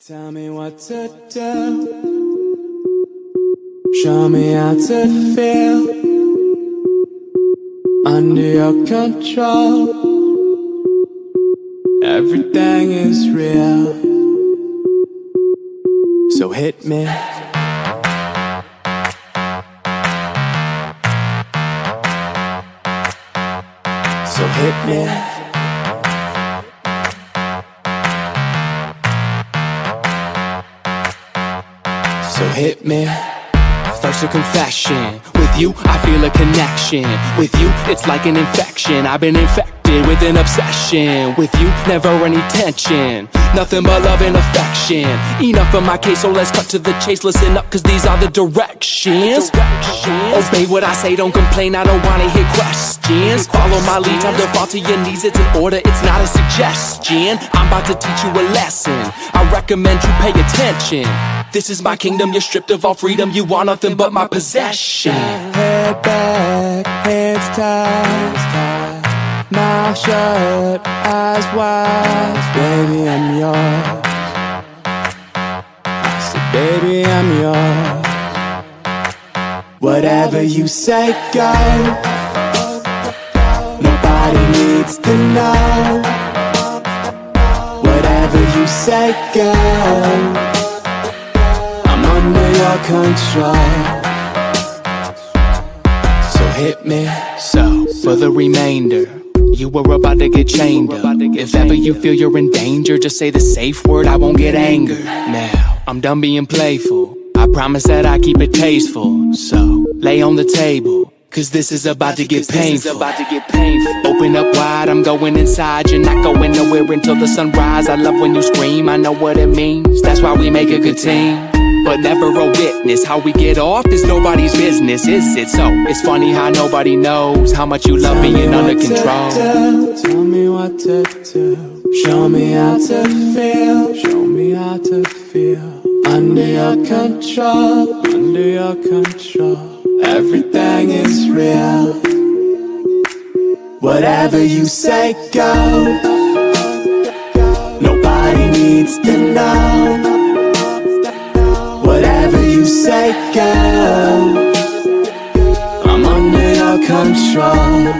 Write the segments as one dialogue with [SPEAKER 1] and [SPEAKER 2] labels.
[SPEAKER 1] Tell me what to do. Show me how to feel under your control. Everything is real, so hit me. So hit me. So hit me. First a confession. With you, I feel a connection. With you, it's like an infection. I've been infected with an obsession. With you, never any tension. Nothing but love and affection. Enough of my case, so let's cut to the chase. Listen up, cause these are the directions. Obey what I say, don't complain, I don't wanna hear questions. Follow my lead, time to fall to your knees. It's an order, it's not a suggestion. I'm about to teach you a lesson. I recommend you pay attention. This is my kingdom, you're stripped of all freedom. You want nothing but my possession. Head back, hands tied, mouth shut, eyes wide. Baby, I'm yours. I said, baby, I'm yours. Whatever you say, go. Nobody needs to know. Whatever you say, go. Under your control. So hit me. So for the remainder, you were about to get chained up. If ever you feel you're in danger, just say the safe word, I won't get angered. Now, I'm done being playful. I promise that I keep it tasteful. So, lay on the table, cause this is about to get painful. Open up wide, I'm going inside. You're not going nowhere until the sunrise. I love when you scream, I know what it means. That's why we make a good team, but never a witness. How we get off is nobody's business, is it? So, it's funny how nobody knows how much you love being under control. Tell me what to do. Show me how to feel. Show me how to feel. Under your control. Under your control. Everything is real. Whatever you say, go. Nobody needs to know. Whatever you say, go. I'm under your control.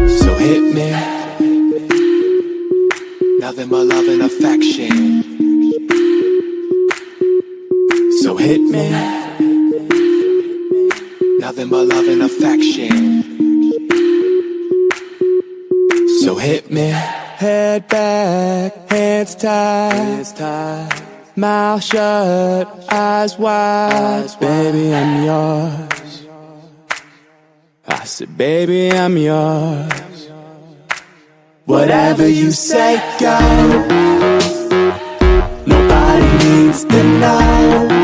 [SPEAKER 1] So hit me. Nothing but love and affection. So hit me. Nothing but love and affection. So hit me. Head back, hands tied, mouth shut, eyes wide. Baby, I'm yours. I said, baby, I'm yours. Whatever you say, go. Nobody needs to know.